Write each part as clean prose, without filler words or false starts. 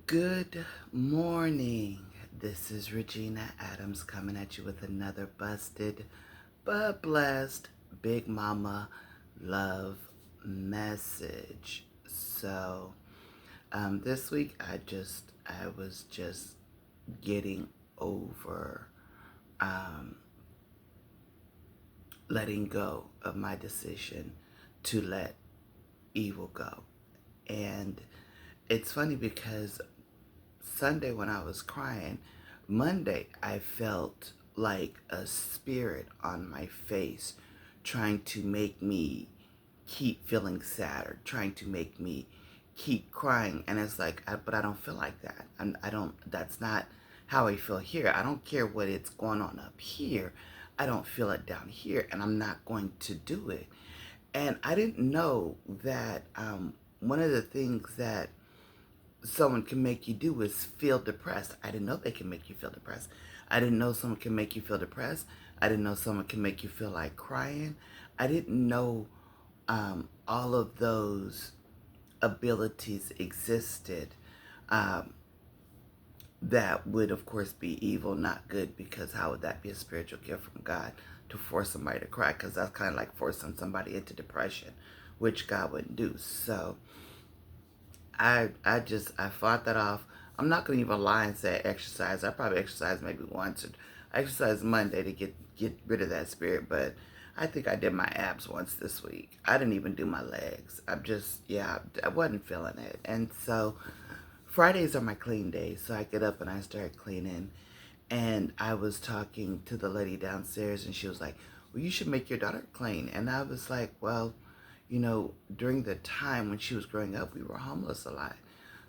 Good morning. This is Regina Adams coming at you with another busted but blessed Big Mama love message. This week I was just getting over um, letting go of my decision to let evil go. And it's funny because Sunday when I was crying, Monday I felt like a spirit on my face trying to make me keep feeling sad or trying to make me keep crying. And it's like, but I don't feel like that. I don't, that's not how I feel here. I don't care what it's going on up here. I don't feel it down here, and I'm not going to do it. And I didn't know that one of the things that someone can make you do is feel depressed. I didn't know they can make you feel depressed. I didn't know someone can make you feel depressed. I didn't know someone can make you feel like crying. I didn't know all of those abilities existed. Um, that would, of course, be evil, not good, because how would that be a spiritual gift from God to force somebody to cry? Because that's kind of like forcing somebody into depression, which God wouldn't do. So I fought that off. I'm not gonna even lie and say I exercise. I probably exercised maybe once. Or I exercised Monday to get rid of that spirit, but I think I did my abs once this week. I didn't even do my legs. I wasn't feeling it. And so Fridays are my clean days. So I get up and I start cleaning. And I was talking to the lady downstairs, and she was like, "Well, you should make your daughter clean." And I was like, "Well, during the time when she was growing up, we were homeless a lot.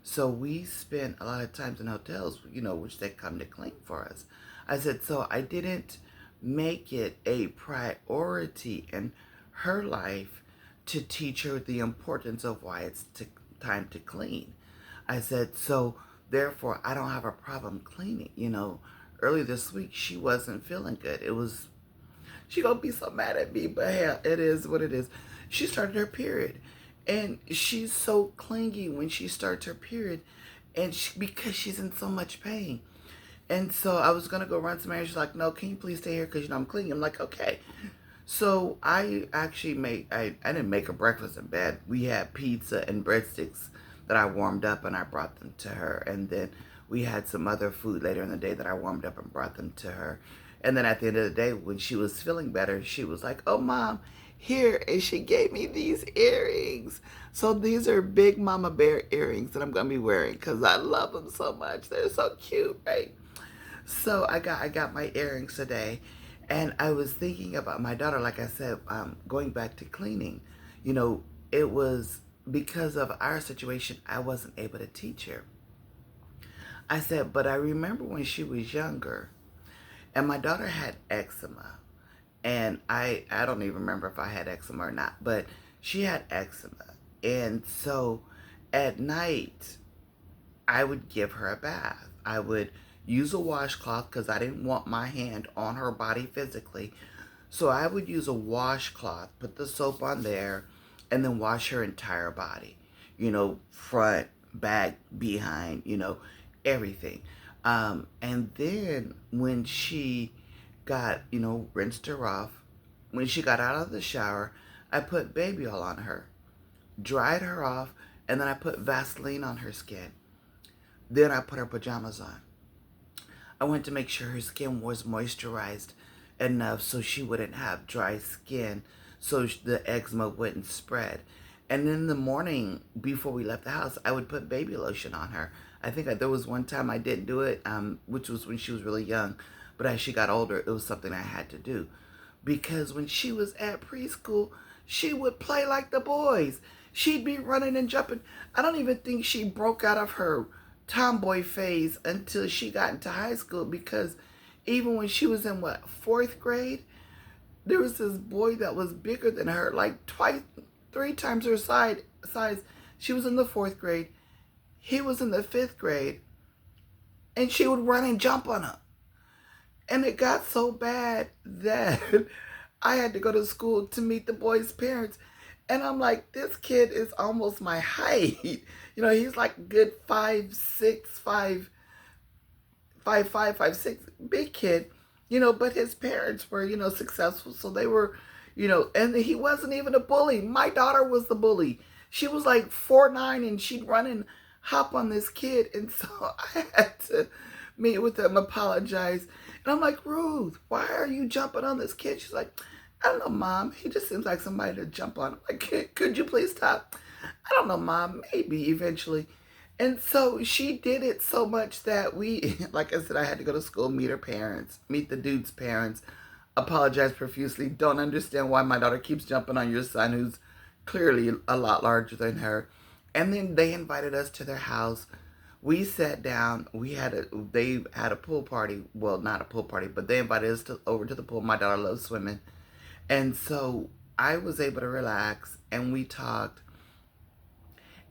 So we spent a lot of times in hotels, which they come to clean for us." I said, so I didn't make it a priority in her life to teach her the importance of why it's time to clean. I said, so therefore, I don't have a problem cleaning. Early this week, she wasn't feeling good. She gonna be so mad at me, but hell, it is what it is. She started her period, and she's so clingy when she starts her period, and because she's in so much pain. And so I was gonna go run some errands. She's like, "No, can you please stay here? Because I'm cleaning." I'm like, "Okay." So I actually I didn't make her breakfast in bed. We had pizza and breadsticks that I warmed up, and I brought them to her. And then we had some other food later in the day that I warmed up and brought them to her. And then at the end of the day, when she was feeling better, she was like, "Oh, Mom, here." And she gave me these earrings. So these are Big Mama Bear earrings that I'm going to be wearing because I love them so much. They're so cute, right? So I got my earrings today, and I was thinking about my daughter. Like I said, going back to cleaning, it was because of our situation. I wasn't able to teach her. I said, but I remember when she was younger, and my daughter had eczema, and I don't even remember if I had eczema or not, but she had eczema, and so at night I would give her a bath. I would use a washcloth because I didn't want my hand on her body physically. So I would use a washcloth, put the soap on there, and then wash her entire body. Front, back, behind, everything. And then when she got, rinsed her off, when she got out of the shower, I put baby oil on her, dried her off, and then I put Vaseline on her skin. Then I put her pajamas on. I wanted to make sure her skin was moisturized enough so she wouldn't have dry skin, so the eczema wouldn't spread. And in the morning, before we left the house, I would put baby lotion on her. I think there was one time I didn't do it, which was when she was really young. But as she got older, it was something I had to do. Because when she was at preschool, she would play like the boys. She'd be running and jumping. I don't even think she broke out of her tomboy phase until she got into high school, because even when she was in fourth grade, there was this boy that was bigger than her, like twice, three times her size. She was in the fourth grade. He was in the fifth grade, and she would run and jump on him. And it got so bad that I had to go to school to meet the boy's parents. And I'm like, this kid is almost my height. He's like good 5'6", 5'6", big kid. But his parents were, successful, so they were, and he wasn't even a bully. My daughter was the bully. She was like 4'9", and she'd run and hop on this kid, and so I had to meet with him, apologize, and I'm like, Ruth, why are you jumping on this kid? She's like, I don't know, Mom. He just seems like somebody to jump on. I'm like, could you please stop? I don't know, Mom. Maybe eventually. And so she did it so much that we, like I said, I had to go to school, meet her parents, meet the dude's parents, apologize profusely, don't understand why my daughter keeps jumping on your son who's clearly a lot larger than her. And then they invited us to their house. We sat down. They had a pool party. Well, not a pool party, but they invited us over to the pool. My daughter loves swimming. And so I was able to relax and we talked.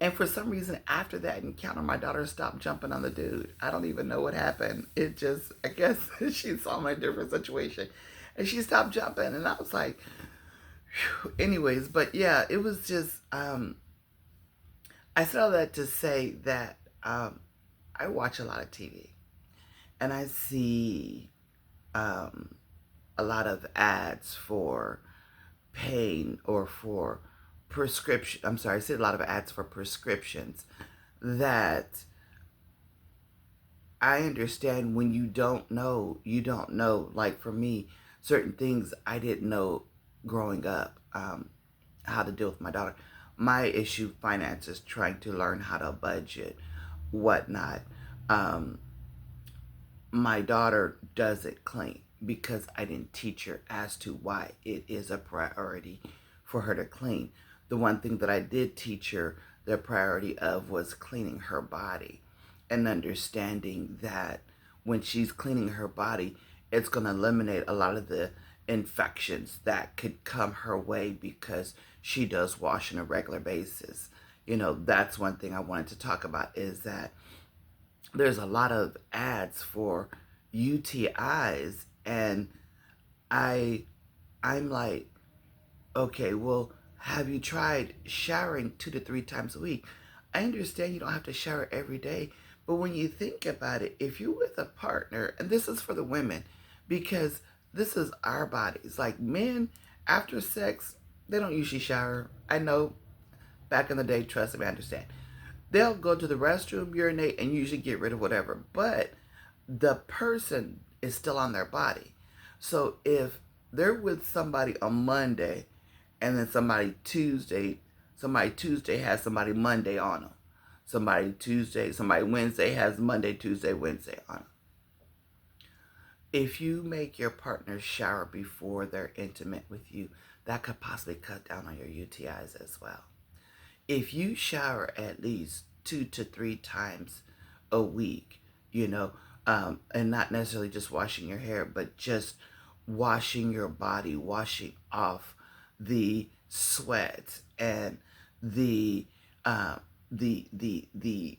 And for some reason, after that encounter, my daughter stopped jumping on the dude. I don't even know what happened. It just, I guess she saw my different situation and she stopped jumping. And I was like, whew. Anyways, but yeah, it was just, I said all that to say that I watch a lot of TV and I see a lot of ads for pain or for prescription. I'm sorry, I see a lot of ads for prescriptions that I understand when you don't know, you don't know. Like for me, certain things I didn't know growing up, how to deal with my daughter. My issue, finances, trying to learn how to budget, whatnot. Um, my daughter doesn't clean because I didn't teach her as to why it is a priority for her to clean. The one thing that I did teach her the priority of was cleaning her body and understanding that when she's cleaning her body, it's going to eliminate a lot of the infections that could come her way because she does wash on a regular basis. That's one thing I wanted to talk about is that there's a lot of ads for UTIs and I I'm like, okay, well, have you tried showering 2 to 3 times a week? I understand you don't have to shower every day, but when you think about it, if you're with a partner, and this is for the women, because this is our bodies. Like men, after sex, they don't usually shower. I know back in the day, trust me, I understand. They'll go to the restroom, urinate, and usually get rid of whatever. But the person is still on their body. So if they're with somebody on Monday and then somebody Tuesday has somebody Monday on them. Somebody Wednesday has Monday, Tuesday, Wednesday on them. If you make your partner shower before they're intimate with you, that could possibly cut down on your UTIs as well. If you shower at least 2 to 3 times a week, and not necessarily just washing your hair, but just washing your body, washing off the sweat and the uh, the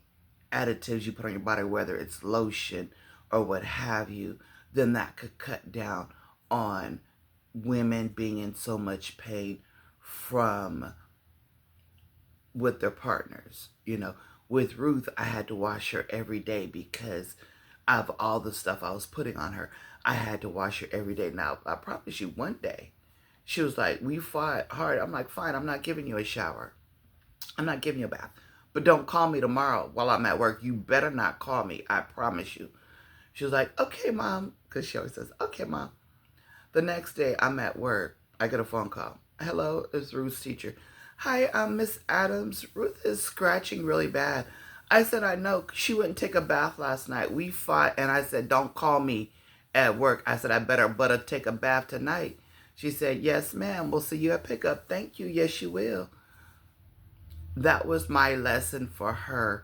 additives you put on your body, whether it's lotion or what have you, then that could cut down on women being in so much pain from with their partners. With Ruth, I had to wash her every day because of all the stuff I was putting on her. I had to wash her every day. Now, I promise you, one day, she was like, we fought hard. I'm like, fine, I'm not giving you a shower. I'm not giving you a bath. But don't call me tomorrow while I'm at work. You better not call me. I promise you. She was like, okay, Mom. Because she always says, okay, Mom. The next day, I'm at work. I get a phone call. Hello, it's Ruth's teacher. Hi, Miss Adams. Ruth is scratching really bad. I said, I know. She wouldn't take a bath last night. We fought, and I said, don't call me at work. I said, I better take a bath tonight. She said, yes, ma'am. We'll see you at pickup. Thank you. Yes, you will. That was my lesson for her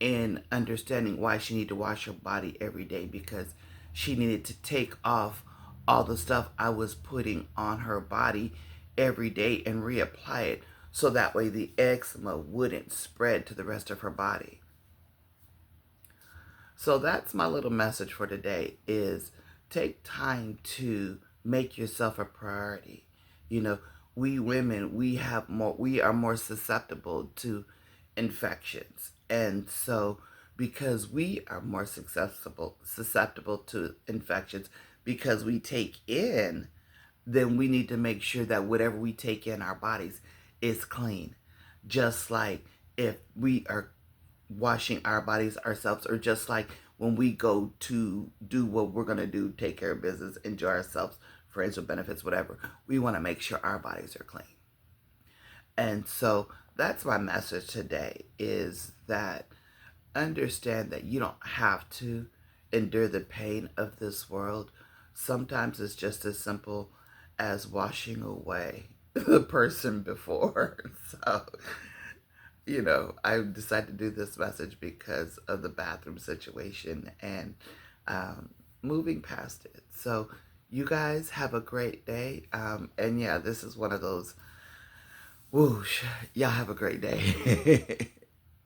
in understanding why she needed to wash her body every day, because she needed to take off all the stuff I was putting on her body every day and reapply it so that way the eczema wouldn't spread to the rest of her body. So that's my little message for today is take time to make yourself a priority. You know, we women, we are more susceptible to infections. And so because we are more susceptible to infections because we take in, then we need to make sure that whatever we take in our bodies is clean. Just like if we are washing our bodies ourselves, or just like when we go to do what we're going to do, take care of business, enjoy ourselves, friends or benefits, whatever, we want to make sure our bodies are clean. And so that's my message today, is that understand that you don't have to endure the pain of this world. Sometimes it's just as simple as washing away the person before. So, I decided to do this message because of the bathroom situation and moving past it. So, you guys have a great day. And yeah, this is one of those whoosh. Y'all have a great day.